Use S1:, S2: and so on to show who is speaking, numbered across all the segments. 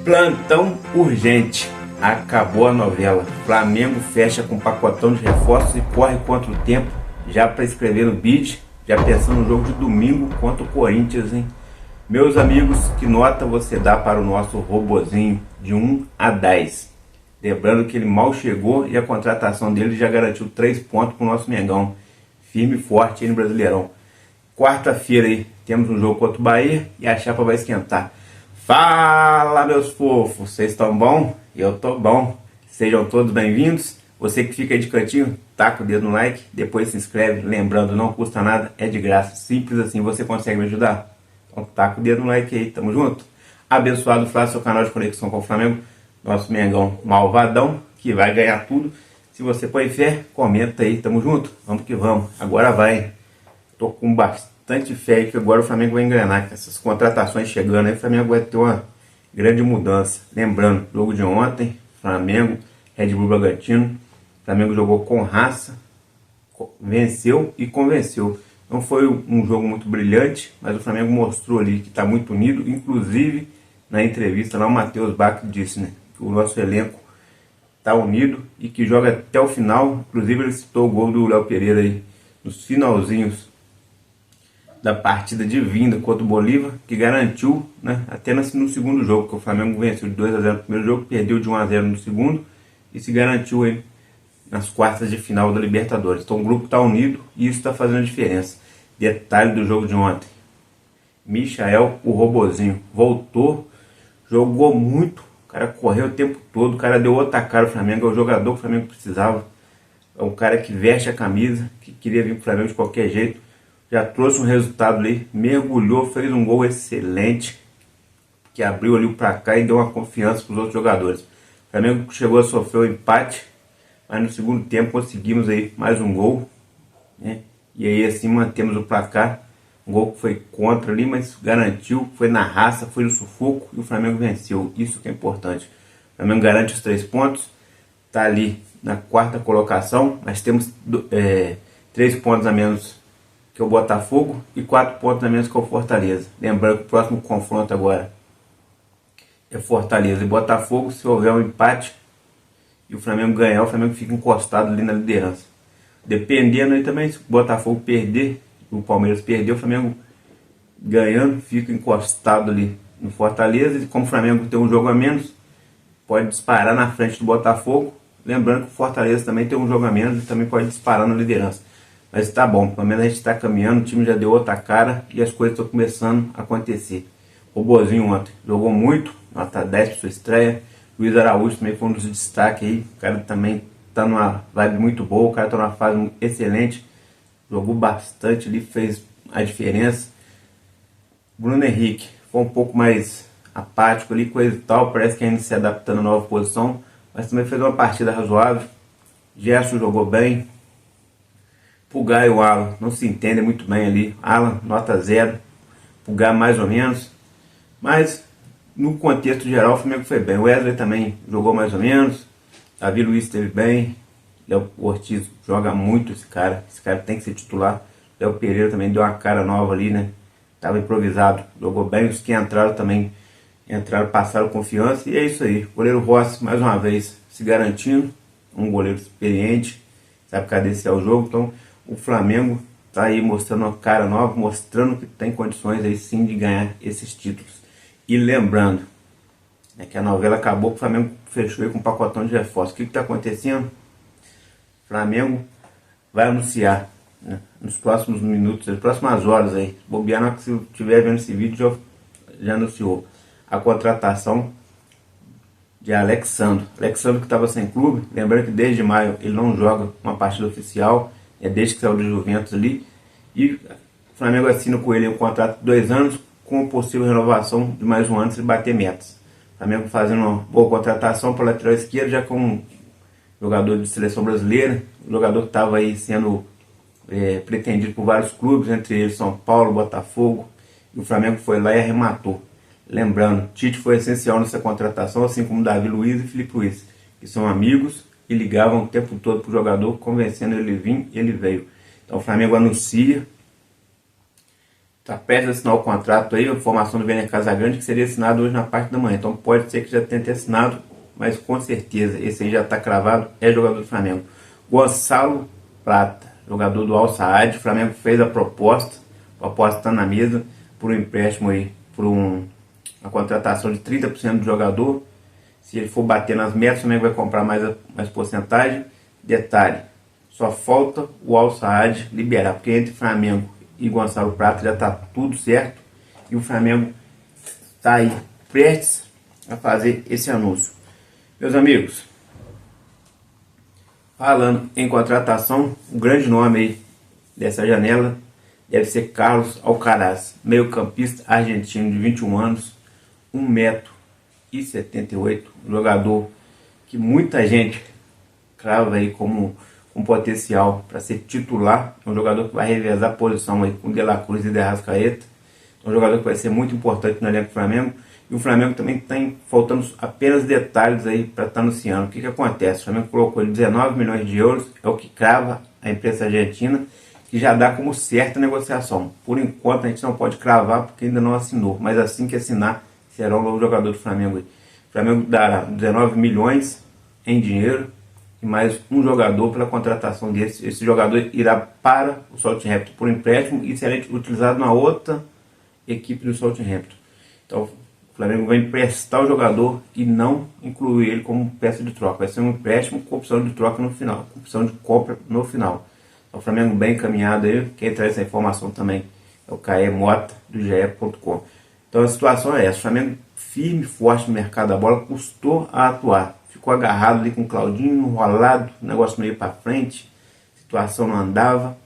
S1: Plantão urgente. Acabou a novela. Flamengo fecha com pacotão de reforços e corre contra o tempo, já para escrever no bid, já pensando no jogo de domingo contra o Corinthians, hein? Meus amigos, que nota você dá para o nosso robozinho de 1 a 10? Lembrando que ele mal chegou e a contratação dele já garantiu 3 pontos para o nosso Mengão. Firme e forte aí no Brasileirão. Quarta-feira aí temos um jogo contra o Bahia e a chapa vai esquentar. Fala, meus fofos, vocês estão bom? Eu tô bom. Sejam todos bem-vindos. Você que fica aí de cantinho, taca o dedo no like, depois se inscreve. Lembrando, não custa nada, é de graça. Simples assim, você consegue me ajudar? Então taca o dedo no like aí, tamo junto. Abençoado Flá, seu canal de conexão com o Flamengo. Nosso Mengão malvadão, que vai ganhar tudo. Se você põe fé, comenta aí, tamo junto. Vamos que vamos, agora vai. Tô com bastante fé que agora o Flamengo vai engrenar. Com essas contratações chegando aí, o Flamengo vai ter uma grande mudança. Lembrando, jogo de ontem, Flamengo, Red Bull Bragantino. O Flamengo jogou com raça, venceu e convenceu. Não foi um jogo muito brilhante, mas o Flamengo mostrou ali que está muito unido. Inclusive, na entrevista lá, o Matheus Bach disse, né, que o nosso elenco está unido e que joga até o final. Inclusive, ele citou o gol do Léo Pereira aí nos finalzinhos da partida de vinda contra o Bolívar, que garantiu, né, até no segundo jogo, que o Flamengo venceu de 2 a 0 no primeiro jogo, perdeu de 1 a 0 no segundo e se garantiu aí nas quartas de final da Libertadores. Então o grupo está unido e isso está fazendo diferença. Detalhe do jogo de ontem: Michael, o robozinho, voltou, jogou muito, o cara correu o tempo todo, o cara deu outra cara ao Flamengo, é o jogador que o Flamengo precisava. É um cara que veste a camisa, que queria vir para o Flamengo de qualquer jeito. Já trouxe um resultado ali, mergulhou, fez um gol excelente, que abriu ali o placar e deu uma confiança para os outros jogadores. O Flamengo chegou a sofrer o empate, mas no segundo tempo conseguimos aí mais um gol, né? E aí assim mantemos o placar. Um gol que foi contra ali, mas garantiu, foi na raça, foi no sufoco e o Flamengo venceu. Isso que é importante. O Flamengo garante os 3 pontos, está ali na 4ª colocação, mas temos 3 pontos a menos que o Botafogo e 4 pontos a menos que o Fortaleza. Lembrando que o próximo confronto agora é Fortaleza e Botafogo. Se houver um empate e o Flamengo ganhar, o Flamengo fica encostado ali na liderança. Dependendo aí também, se o Botafogo perder, o Palmeiras perder, o Flamengo ganhando, fica encostado ali no Fortaleza. E como o Flamengo tem um jogo a menos, pode disparar na frente do Botafogo. Lembrando que o Fortaleza também tem um jogo a menos e também pode disparar na liderança. Mas tá bom, pelo menos a gente está caminhando, o time já deu outra cara e as coisas estão começando a acontecer. O Bozinho ontem jogou muito, nota 10 para sua estreia. Luiz Araújo também foi um dos destaques aí, o cara também está numa vibe muito boa, o cara está numa fase excelente, jogou bastante ali, fez a diferença. Bruno Henrique foi um pouco mais apático ali, coisa e tal, parece que ainda se adaptando à nova posição, mas também fez uma partida razoável. Gerson jogou bem. Pulgar e o Alan não se entendem muito bem ali. Alan, nota 0. Pulgar mais ou menos. Mas, no contexto geral, o Flamengo foi bem. O Wesley também jogou mais ou menos. Davi Luiz esteve bem. Léo Ortiz joga muito esse cara. Esse cara tem que ser titular. Léo Pereira também deu uma cara nova ali, né? Tava improvisado. Jogou bem. Os que entraram também entraram, passaram confiança. E é isso aí. O goleiro Rossi, mais uma vez, se garantindo. Um goleiro experiente. Sabe cadenciar o jogo. Então, o Flamengo está aí mostrando uma cara nova, mostrando que tem condições aí sim de ganhar esses títulos. E lembrando, né, que a novela acabou, que o Flamengo fechou aí com um pacotão de reforços. O que está acontecendo? O Flamengo vai anunciar, né, nos próximos minutos, nas próximas horas aí, bobear na hora que você estiver vendo esse vídeo, já anunciou a contratação de Alexandro. Alexandro que estava sem clube, lembrando que desde maio ele não joga uma partida oficial. É desde que saiu do Juventus ali. E o Flamengo assina com ele um contrato de 2 anos, com possível renovação de mais um ano se bater metas. O Flamengo fazendo uma boa contratação para a lateral esquerda, já com um jogador de seleção brasileira, um jogador que estava aí sendo pretendido por vários clubes, entre eles São Paulo, Botafogo, e o Flamengo foi lá e arrematou. Lembrando, Tite foi essencial nessa contratação, assim como Davi Luiz e Felipe Luiz, que são amigos e ligavam o tempo todo para o jogador, convencendo ele vir, e ele veio. Então o Flamengo anuncia, Está prestes a assinar o contrato aí, a informação do Werner Casagrande, que seria assinado hoje na parte da manhã. Então pode ser que já tenha assinado, mas com certeza esse aí já está cravado, é jogador do Flamengo. Gonçalo Prata, jogador do Al Saad. O Flamengo fez a proposta está na mesa, por um empréstimo aí, por uma contratação de 30% do jogador. Se ele for bater nas metas, o Flamengo vai comprar mais porcentagem. Detalhe, só falta o Al Saad liberar, porque entre Flamengo e Gonçalo Prata já está tudo certo, e o Flamengo está aí prestes a fazer esse anúncio. Meus amigos, falando em contratação, o grande nome aí dessa janela deve ser Carlos Alcaraz, meio campista argentino de 21 anos, 1,78 m, um jogador que muita gente crava aí como um potencial para ser titular. É um jogador que vai revezar a posição aí com De La Cruz e De Arrascaeta. É um jogador que vai ser muito importante no elenco do Flamengo. E o Flamengo também tem faltando apenas detalhes aí para estar anunciando. O que acontece? O Flamengo colocou 19 milhões de euros, é o que crava a imprensa argentina, que já dá como certa a negociação. Por enquanto a gente não pode cravar porque ainda não assinou, mas assim que assinar será o novo jogador do Flamengo aí. O Flamengo dará 19 milhões em dinheiro e mais um jogador pela contratação desse. Esse jogador irá para o Southampton por empréstimo e será utilizado na outra equipe do Southampton. Então o Flamengo vai emprestar o jogador e não incluir ele como peça de troca. Vai ser um empréstimo com opção de troca no final, com opção de compra no final. Então, o Flamengo bem encaminhado aí. Quem traz essa informação também é o Caê Mota do GE.com. Então a situação é essa: o Flamengo firme e forte no mercado da bola, custou a atuar. Ficou agarrado ali com o Claudinho, enrolado, o negócio meio para frente, a situação não andava.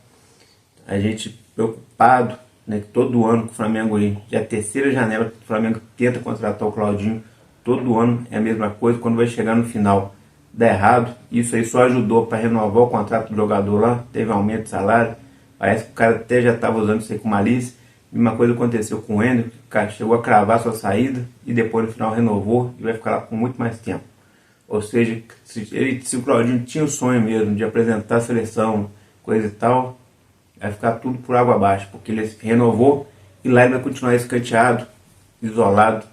S1: A gente preocupado, né, que todo ano que o Flamengo aí, já é a terceira janela que o Flamengo tenta contratar o Claudinho, todo ano é a mesma coisa, quando vai chegar no final dá errado. Isso aí só ajudou para renovar o contrato do jogador lá, teve aumento de salário, parece que o cara até já estava usando isso aí com malícia. Mesma coisa aconteceu com o Ender, o cara chegou a cravar sua saída e depois no final renovou e vai ficar lá por muito mais tempo. Ou seja, se o Claudinho tinha o sonho mesmo de apresentar a seleção, coisa e tal, vai ficar tudo por água abaixo, porque ele renovou e lá ele vai continuar escanteado, isolado.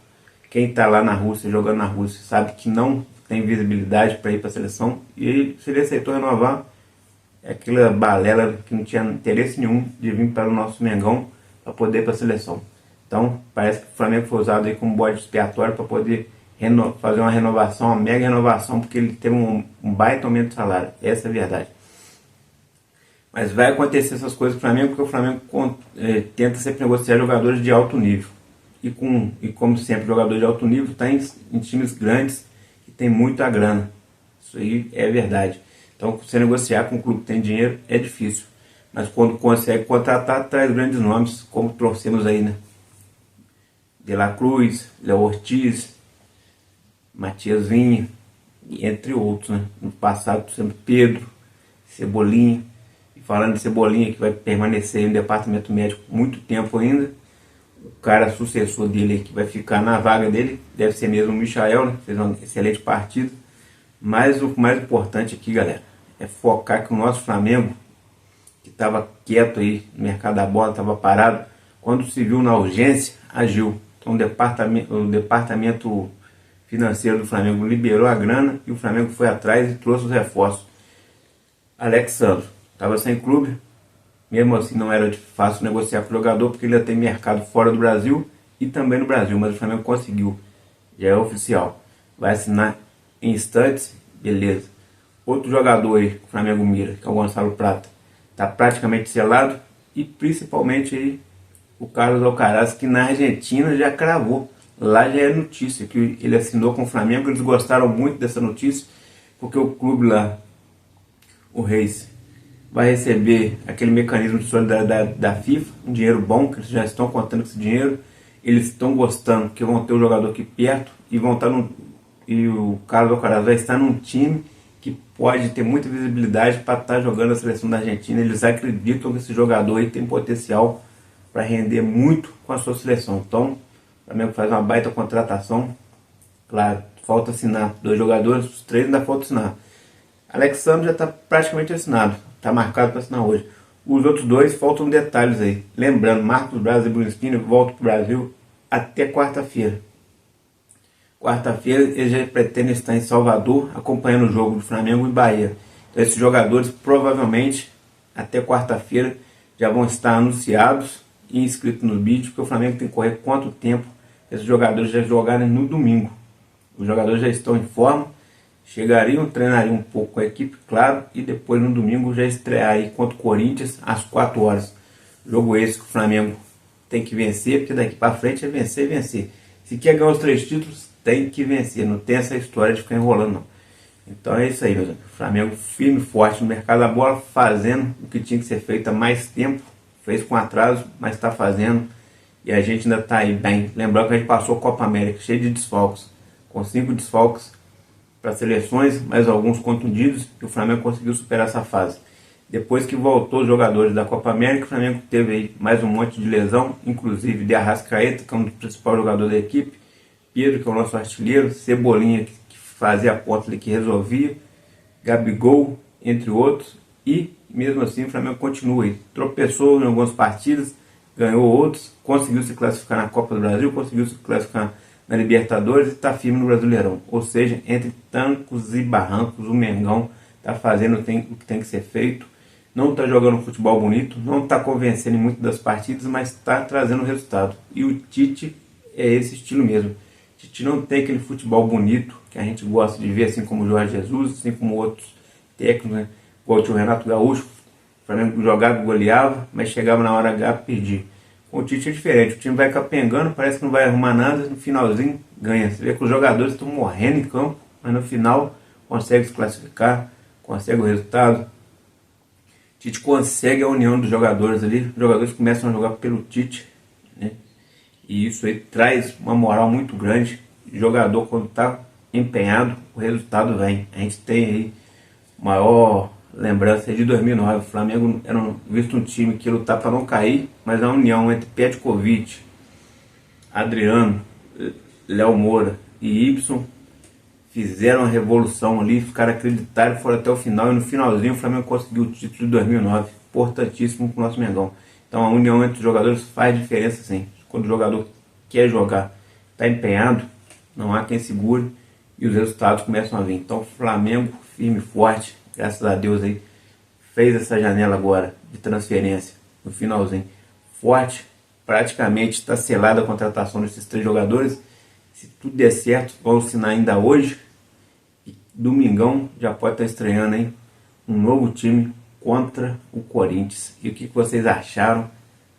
S1: Quem está lá na Rússia, jogando na Rússia, sabe que não tem visibilidade para ir para a seleção, e se ele aceitou renovar, é aquela balela que não tinha interesse nenhum de vir para o nosso Mengão para poder ir para a seleção. Então parece que o Flamengo foi usado aí como bode expiatório para poder fazer uma renovação, uma mega renovação, porque ele teve um baita aumento de salário. Essa é a verdade. Mas vai acontecer essas coisas para o Flamengo, porque o Flamengo tenta sempre negociar jogadores de alto nível. E como sempre, jogador de alto nível está em times grandes que tem muita grana. Isso aí é verdade. Então, você negociar com um clube que tem dinheiro é difícil. Mas quando consegue contratar, traz grandes nomes, como trouxemos aí, né? De La Cruz, Léo Ortiz, Matias Vinha, entre outros, né? No passado, sempre Pedro, Cebolinha. E falando de Cebolinha, que vai permanecer no departamento médico muito tempo ainda, o cara sucessor dele, que vai ficar na vaga dele, deve ser mesmo o Michael, né? Fez uma excelente partida. Mas o mais importante aqui, galera, é focar que o nosso Flamengo, que estava quieto aí no mercado da bola, estava parado, quando se viu na urgência, agiu. Então o departamento financeiro do Flamengo liberou a grana e o Flamengo foi atrás e trouxe os reforços. Alexandre estava sem clube, mesmo assim não era fácil negociar com o jogador, porque ele já tem mercado fora do Brasil e também no Brasil, mas o Flamengo conseguiu, já é oficial, vai assinar em instantes, beleza. Outro jogador aí que o Flamengo mira, que é o Gonçalo Prata, está praticamente selado, e principalmente aí o Carlos Alcaraz, que na Argentina já cravou. Lá já é notícia que ele assinou com o Flamengo. Eles gostaram muito dessa notícia, porque o clube lá, o Reis, vai receber aquele mecanismo de solidariedade da FIFA, um dinheiro bom, que eles já estão contando com esse dinheiro. Eles estão gostando que vão ter o jogador aqui perto e vão estar e o Carlos Alcaraz vai estar num time que pode ter muita visibilidade para estar jogando a seleção da Argentina. Eles acreditam que esse jogador aí tem potencial para render muito com a sua seleção. Então, o Flamengo faz uma baita contratação. Claro, falta assinar 2 jogadores, os 3 ainda falta assinar. Alexandre já está praticamente assinado, está marcado para assinar hoje. Os outros dois faltam detalhes aí. Lembrando, Marcos Braz e Bruno Spindler voltam para o Brasil até quarta-feira. Quarta-feira eles já pretendem estar em Salvador acompanhando o jogo do Flamengo e Bahia. Então esses jogadores provavelmente até quarta-feira já vão estar anunciados e inscritos no vídeo, porque o Flamengo tem que correr quanto tempo esses jogadores já jogarem no domingo. Os jogadores já estão em forma, chegariam, treinariam um pouco com a equipe, claro, e depois no domingo já estrear aí contra o Corinthians às 4 horas. Jogo esse que o Flamengo tem que vencer, porque daqui para frente é vencer e vencer. Se quer ganhar os 3 títulos, tem que vencer, não tem essa história de ficar enrolando não. Então é isso aí, meus amigos. Flamengo firme e forte no mercado da bola, fazendo o que tinha que ser feito há mais tempo, fez com atraso, mas está fazendo, e a gente ainda está aí bem. Lembrando que a gente passou a Copa América cheio de desfalques, com 5 desfalques para seleções, mais alguns contundidos, e o Flamengo conseguiu superar essa fase. Depois que voltou os jogadores da Copa América, o Flamengo teve aí mais um monte de lesão, inclusive de Arrascaeta, que é um dos principais jogadores da equipe, Pedro, que é o nosso artilheiro, Cebolinha, que fazia a ponta ali, que resolvia, Gabigol, entre outros, e mesmo assim o Flamengo continua aí. Tropeçou em algumas partidas, ganhou outros, conseguiu se classificar na Copa do Brasil, conseguiu se classificar na Libertadores e está firme no Brasileirão. Ou seja, entre tancos e barrancos, o Mengão está fazendo o que tem que ser feito. Não está jogando futebol bonito, não está convencendo em muitas das partidas, mas está trazendo resultado. E o Tite é esse estilo mesmo. O Tite não tem aquele futebol bonito que a gente gosta de ver, assim como o Jorge Jesus, assim como outros técnicos, né? Igual o Renato Gaúcho. O Flamengo jogava, goleava, mas chegava na hora H, perdia. Com o Tite é diferente, o time vai capengando, parece que não vai arrumar nada, no finalzinho ganha. Você vê que os jogadores estão morrendo em campo, mas no final consegue se classificar, consegue o resultado. O Tite consegue a união dos jogadores ali, os jogadores começam a jogar pelo Tite, né? E isso aí traz uma moral muito grande. O jogador, quando está empenhado, o resultado vem. A gente tem aí maior lembrança de 2009. O Flamengo era visto um time que lutar para não cair, mas a união entre Petkovic, Adriano, Léo Moura e Ibson fizeram a revolução ali, os caras acreditaram, foram até o final, e no finalzinho o Flamengo conseguiu o título de 2009, importantíssimo para o nosso Mengão. Então a união entre os jogadores faz diferença sim. Quando o jogador quer jogar, está empenhado, não há quem segure e os resultados começam a vir. Então o Flamengo firme e forte, graças a Deus aí, fez essa janela agora de transferência no finalzinho. Forte, praticamente está selada a contratação desses 3 jogadores. Se tudo der certo, vão assinar ainda hoje. E domingão já pode estar estreando aí um novo time contra o Corinthians. E o que vocês acharam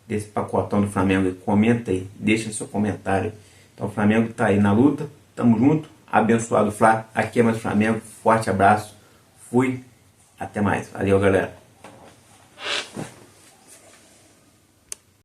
S1: desse pacotão do Flamengo? Comenta aí, deixa seu comentário. Então o Flamengo está aí na luta, tamo junto, abençoado Flá, aqui é mais Flamengo, forte abraço, fui, até mais, valeu galera.